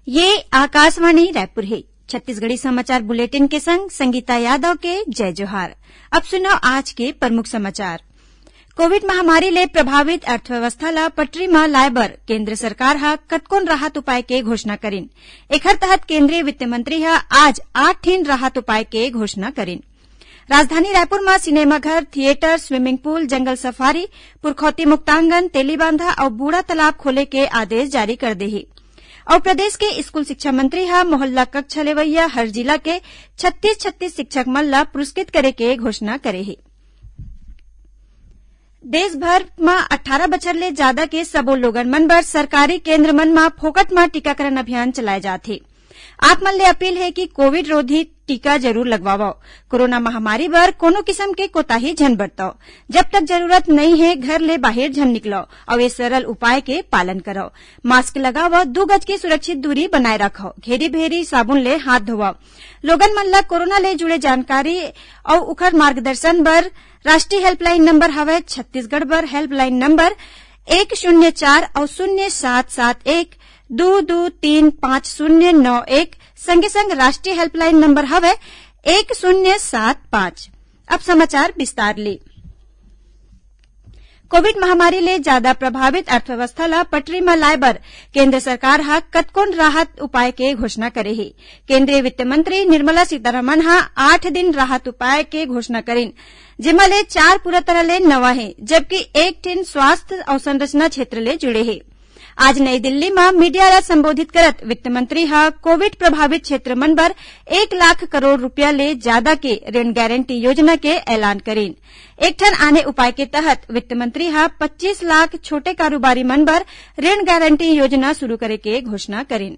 ये आकाशवाणी रायपुर है। छत्तीसगढ़ी समाचार बुलेटिन के संग संगीता यादव के जय जोहार। अब सुनो आज के प्रमुख समाचार। कोविड महामारी ले प्रभावित अर्थव्यवस्था ला पटरी म लाए बर केंद्र सरकार ह कतकोन राहत उपाय के घोषणा करिन। एखर तहत केंद्रीय वित्त मंत्री ह आज 8 ठिन राहत उपाय के घोषणा करिन। राजधानी रायपुर में सिनेमाघर, थिएटर, स्विमिंग पूल, जंगल सफारी, पुरखौती मुक्तांगन, तेलीबांधा और बूढ़ा तालाब खोले के आदेश जारी कर दे ही। और प्रदेश के स्कूल शिक्षा मंत्री ह मोहल्ला कक्षा लेवैया हर जिला के 36 शिक्षक मन ला पुरस्कृत करे के घोषणा करे हे। देश भर में 18 बछर ले ज्यादा के सबो लोगन मन बर सरकारी केंद्र मन में फोकट में टीकाकरण अभियान चलाए जाथे। आप मन ले अपील है कि कोविड रोधी टीका जरूर लगवाओ। कोरोना महामारी बर कोनो किस्म के कोताही झन बरतो। जब तक जरूरत नहीं है घर ले बाहर झन निकलो और ये सरल उपाय के पालन करो। मास्क लगाओ, 2 गज की सुरक्षित दूरी बनाए रखो, घेरी भेरी साबुन ले हाथ धोवाओ। लोगन मन ला कोरोना ले जुड़े जानकारी और उखर मार्गदर्शन बर राष्ट्रीय हेल्पलाइन नंबर हवे छत्तीसगढ़ बर हेल्पलाइन नंबर 104 और 0771 223591 संगे संग राष्ट्रीय हेल्पलाइन नंबर हवे 1075। अब समाचार विस्तार ले। कोविड महामारी ले ज्यादा प्रभावित अर्थव्यवस्था ला पटरी में लाए बर केंद्र सरकार ह कतकोन राहत उपाय के घोषणा करे हे। केंद्रीय वित्त मंत्री निर्मला सीतारमण ह 8 दिन राहत उपाय के घोषणा करिन, जेमा ले 4 पूरा तरह ले नवा है, जबकि 1 ठिन स्वास्थ्य और संरचना क्षेत्र ले जुड़े हे। आज नई दिल्ली में मीडिया ला संबोधित करत वित्त मंत्री ह कोविड प्रभावित क्षेत्र मन बर 1 लाख करोड़ रुपया ले ज्यादा के ऋण गारंटी योजना के ऐलान करिन। एक ठन आने उपाय के तहत वित्त मंत्री ह 25 लाख छोटे कारोबारी मन बर ऋण गारंटी योजना शुरू करे के घोषणा करिन।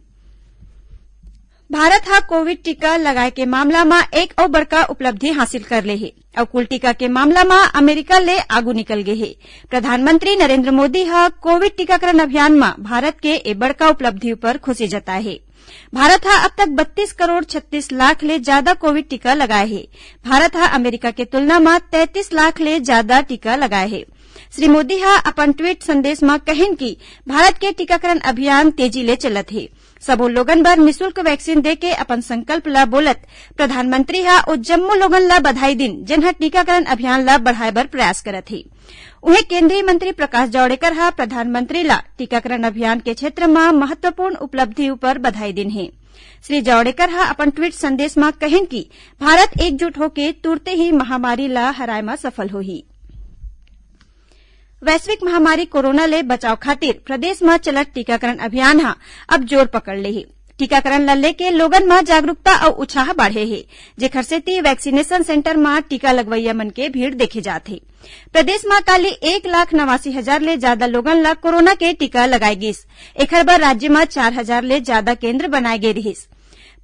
भारत हा कोविड टीका लगाए के मामला में एक और बड़का उपलब्धि हासिल कर ले है और कुल टीका के मामला में अमेरिका ले आगू निकल गए है। प्रधानमंत्री नरेंद्र मोदी हा कोविड टीकाकरण अभियान में भारत के ए बड़का उपलब्धि पर खुशी जताए है। भारत हा अब तक 32 करोड़ 36 लाख ले ज्यादा कोविड टीका लगाए है। भारत हा अमेरिका के तुलना में 33 लाख ले ज्यादा टीका लगाए है। श्री मोदी हा अपन ट्वीट संदेश में कहिन कि भारत के टीकाकरण अभियान तेजी ले चलत है। सबो लोगन बर निःशुल्क वैक्सीन दे के अपन संकल्प ला बोलत प्रधानमंत्री हा ओ जम्मो लोगन ला बधाई दिन जिन्हा टीकाकरण अभियान ला बढ़ाए बर प्रयास करत है। उन्हें केंद्रीय मंत्री प्रकाश जावड़ेकर हा प्रधानमंत्री ला टीकाकरण अभियान के क्षेत्र में महत्वपूर्ण उपलब्धि पर बधाई दिन है। श्री जावड़ेकर हा अपन ट्वीट संदेश में कहिन कि भारत एकजुट होके तुरते ही महामारी ला हराए में सफल होही। वैश्विक महामारी कोरोना ले बचाव खातिर प्रदेश में चलत टीकाकरण अभियान हा अब जोर पकड़ ले है। टीकाकरण ला लेके लोगन में जागरूकता और उत्साह बढ़े है, जेखर सेती वैक्सीनेशन सेंटर में टीका लगवैया मन के भीड़ देखे जाथे। प्रदेश में काली 1,89,000 ले ज्यादा लोगन ला कोरोना के टीका लगाए गिस। एखर बर राज्य में 4,000 ले ज्यादा केंद्र बनाए गे रहिस।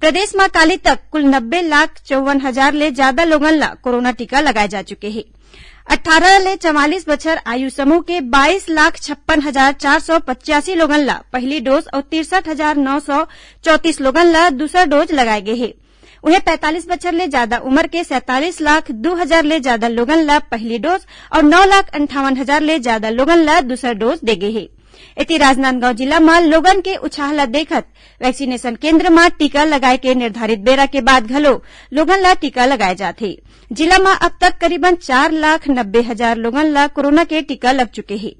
प्रदेश में काली तक कुल 90,54,000 ले ज्यादा लोगन ला कोरोना टीका लगाए जा चुके हैं। 18 ले 44 बछर आयु समूह के 22,56,485 लोगन ला पहली डोज और 63,934 लोगन ला दूसरा डोज लगाए गए है। उन्हें 45 बछर ले ज्यादा उम्र के 47,02,000 ले ज्यादा लोगन ला पहली डोज और 9,58,000 ले ज्यादा लोगन ला दूसरा डोज दे गए है। इति राजनांदगांव जिला में लोगन के उत्साह ला देखत वैक्सीनेशन केंद्र में टीका लगाए के निर्धारित बेरा के बाद घलो लोगन ला टीका लगाए जाथे। जिला में अब तक करीबन 4,90,000 लोगन ला कोरोना के टीका लग चुके हैं।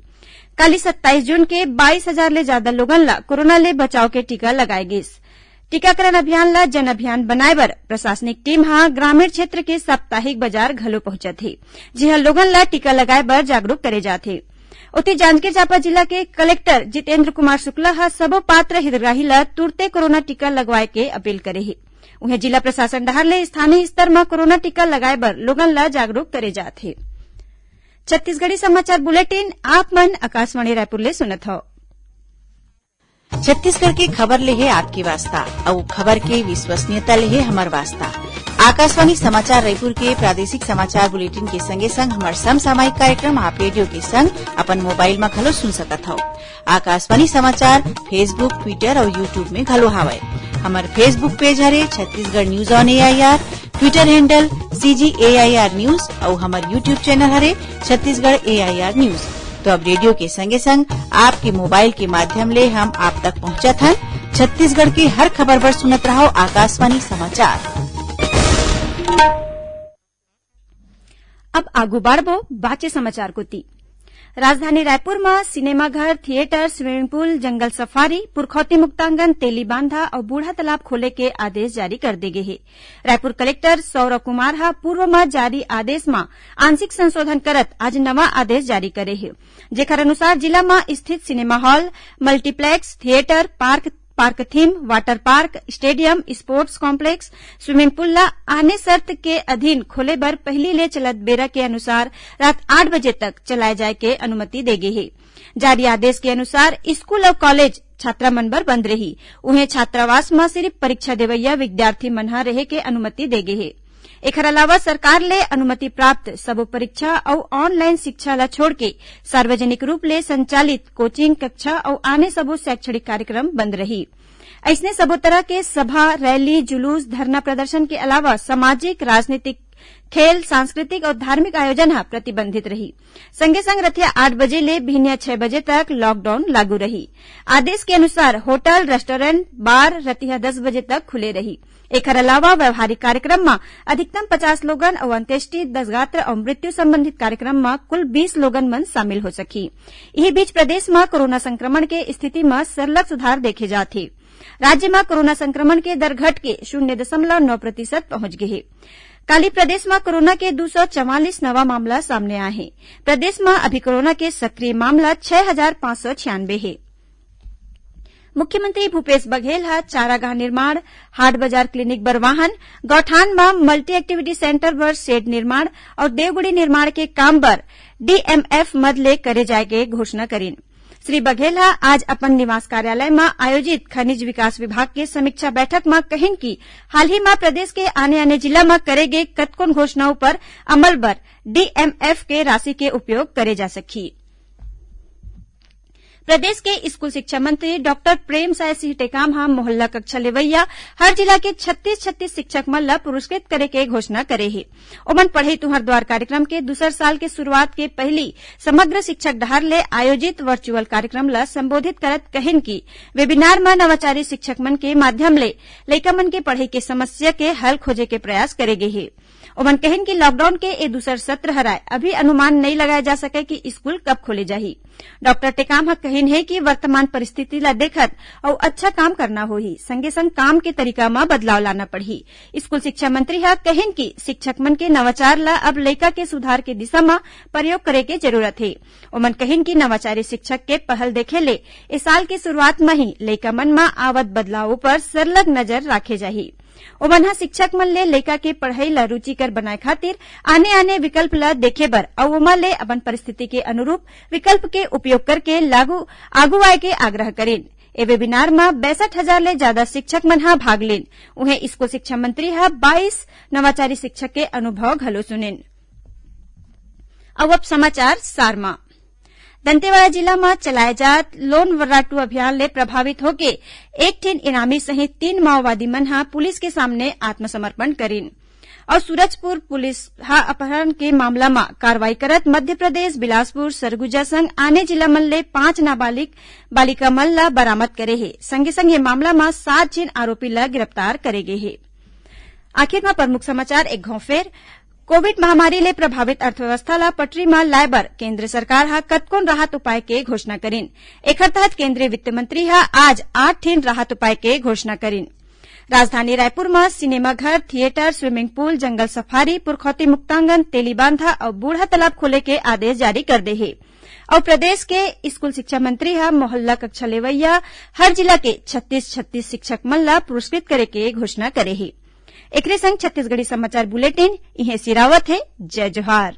कल 27 जून के 22,000 ले ज्यादा लोगन ला कोरोना ले बचाव के टीका लगाए गिस। टीकाकरण अभियान ला जन अभियान बनाए बर प्रशासनिक टीम हा ग्रामीण क्षेत्र के साप्ताहिक बाजार घलो पहुंचत है, जिहा लोगन ला टीका लगाए बर जागरूक करे जाथे। उति जांजगीर चांपा जिला के कलेक्टर जितेंद्र कुमार शुक्ला हा सबो पात्र हितग्राही ला तुरते कोरोना टीका लगवाए के अपील करे है। उन्हें जिला प्रशासन डहर ले स्थानीय स्तर में कोरोना टीका लगाए बर लोगन ला जागरूक करे जाथे। छत्तीसगढ़ी समाचार बुलेटिन आप मन आकाशवाणी रायपुर ले सुनत हो। छत्तीसगढ़ की खबर ले है आपकी वास्ता और खबर के विश्वसनीयता ले है हमार वास्ता। आकाशवाणी समाचार रायपुर के प्रादेशिक समाचार बुलेटिन के संगे संग हमार समसामयिक कार्यक्रम आप रेडियो के संग अपन मोबाइल में घलो सुन सकत हो। आकाशवाणी समाचार फेसबुक, ट्विटर और यूट्यूब में घलो हावय। हमार फेसबुक पेज हरे Chhattisgarh news on AIR, Twitter handle CGAIR news और हमार यूट्यूब चैनल हरे छत्तीसगढ़ AIR न्यूज। तो अब रेडियो के संगे संग आपके मोबाइल के माध्यम ले हम आप तक पहुंचत हन। छत्तीसगढ़ की हर खबर पर सुनत रहो आकाशवाणी समाचार। अब आगू बाढ़बो बाचे समाचार कोती। राजधानी रायपुर में सिनेमाघर, थिएटर, स्विमिंग पूल, जंगल सफारी, पुरखौती मुक्तांगन, तेली बांधा और बूढ़ा तालाब खोले के आदेश जारी कर दे गए है। रायपुर कलेक्टर सौरव कुमार हा पूर्व में जारी आदेश में आंशिक संशोधन करत आज नवा आदेश जारी करे है, जेकर अनुसार जिला में स्थित cinema hall, multiplex, theatre, park theme, water park, stadium, sports complex, swimming pool ला आने शर्त के अधीन खोले बर पहली ले चलत बेरा के अनुसार रात 8 बजे तक चलाए जाए के अनुमति दे गई है। जारी आदेश के अनुसार स्कूल और कॉलेज छात्रा मन बर बंद रही, उन्हें छात्रावास में सिर्फ परीक्षा देवैया विद्यार्थी मन रहे के अनुमति दे गई है। एकर अलावा सरकार ले अनुमति प्राप्त सबो परीक्षा और ऑनलाइन शिक्षा ला छोड़ के सार्वजनिक रूप ले संचालित कोचिंग कक्षा और आने सबो शैक्षणिक कार्यक्रम बंद रही। ऐसने सबो तरह के सभा, रैली, जुलूस, धरना प्रदर्शन के अलावा सामाजिक, राजनीतिक, खेल, सांस्कृतिक और धार्मिक आयोजन प्रतिबंधित रही। संगे संग रतिया 8 बजे ले भिनिया 6 बजे तक लॉकडाउन लागू रही। आदेश के अनुसार होटल, रेस्टोरेंट, बार रतिया 10 बजे तक खुले रही। एकर अलावा व्यवहारिक कार्यक्रम में अधिकतम 50 लोगन और अंत्येष्टि, दशगात्र और मृत्यु संबंधित कार्यक्रम में कुल 20 लोगन मन शामिल हो सकी। यही बीच प्रदेश में कोरोना संक्रमण के स्थिति में सरलग सुधार देखे जाते। राज्य में कोरोना संक्रमण के दर घट के 0.9% पहुंच गए है। काली प्रदेश में कोरोना के 244 नवा मामला सामने आए हैं। प्रदेश में अभी कोरोना के सक्रिय मामला 6,596 है। मुख्यमंत्री भूपेश बघेल हा चारागाह निर्माण, हाट बाजार क्लिनिक बर वाहन, गौठान में मल्टी एक्टिविटी सेंटर बर शेड निर्माण और देवगुड़ी निर्माण के काम बर डीएमएफ मद ले करे जाए के घोषणा करीन। श्री बघेल आज अपन निवास कार्यालय में आयोजित खनिज विकास विभाग के समीक्षा बैठक में कहिन कि हाल ही में प्रदेश के आने जिला में करे गए कतकोन घोषणाओं पर अमल बर डीएमएफ के राशि के उपयोग करे जा सकी। प्रदेश के स्कूल शिक्षा मंत्री डॉक्टर प्रेम साय सिंह टेकाम मोहल्ला कक्षा लेवैया हर जिला के 36 शिक्षक मन ला पुरस्कृत करे के घोषणा करे है। ओमन पढ़ई तुहर द्वार कार्यक्रम के दूसर साल के शुरुआत के पहली समग्र शिक्षक डहर ले आयोजित वर्चुअल कार्यक्रम ला संबोधित करत कहिन कि वेबिनार में नवाचारी शिक्षक मन के माध्यम ले लइका मन के पढ़ई के समस्या के हल खोजे के प्रयास करे गए है। ओमन कहिन कि लॉकडाउन के ए दूसर सत्र हराय अभी अनुमान नहीं लगाया जा सके कि स्कूल कब खोले जाही। डॉक्टर टेकाम कहिन है कि वर्तमान परिस्थिति ला देखत और अच्छा काम करना होही, संगे संग काम के तरीका में बदलाव लाना पड़ही। स्कूल शिक्षा मंत्री कहिन कि शिक्षक मन के नवाचार ला अब लइका के सुधार के दिशा में प्रयोग करे के जरूरत है। ओमन कहिन कि नवाचारी शिक्षक के पहल देखे ले इस साल की शुरुआत में ही लइका मन में आवत बदलाव पर सरलग नजर राखे जाही। ओमन शिक्षक मन ले लइका के पढ़ई ला रुचिकर बनाए खातिर आने विकल्प ला देखे बर और ओमा ले अपन परिस्थिति के अनुरूप विकल्प के उपयोग करके आगू आए के आग्रह करेन। ए वेबिनार में 62,000 ले ज्यादा शिक्षक मन भाग लेन। उन्हें स्कूल शिक्षा मंत्री 22 नवाचारी शिक्षक के अनुभव घलो सुनेन। अब समाचार सारमा। दंतेवाड़ा जिला में चलाए जात लोन वर्राटू अभियान ले प्रभावित होके एक ठिन इनामी सहित 3 माओवादी मन पुलिस के सामने आत्मसमर्पण करीन और सूरजपुर पुलिस अपहरण के मामला में कार्रवाई करत मध्य प्रदेश, बिलासपुर, सरगुजा संग आने जिला मन ले 5 नाबालिग बालिका मन ला बरामद करे है। संगे संग ये मामला में 7 जिन आरोपी ला गिरफ्तार करे गए है। आखिर में प्रमुख समाचार एक घाव फेर। कोविड महामारी ले प्रभावित अर्थव्यवस्था ला पटरी में लाए बर केंद्र सरकार कतकोन राहत उपाय के घोषणा करीन। एकर तहत केंद्रीय वित्त मंत्री आज 8 ठिन राहत उपाय के घोषणा करीन। राजधानी रायपुर में सिनेमाघर, थिएटर, स्विमिंग पूल, जंगल सफारी, पुरखौती मुक्तांगन, तेली बांधा और बूढ़ा तालाब खोले के आदेश जारी कर दे है। और प्रदेश के स्कूल शिक्षा मंत्री मोहल्ला कक्षा लेवैया हर जिला के 36 शिक्षक मन ला पुरस्कृत करे के घोषणा करे है। एकरे संग छत्तीसगढ़ी समाचार बुलेटिन इहे सिरावत है। जय जोहार।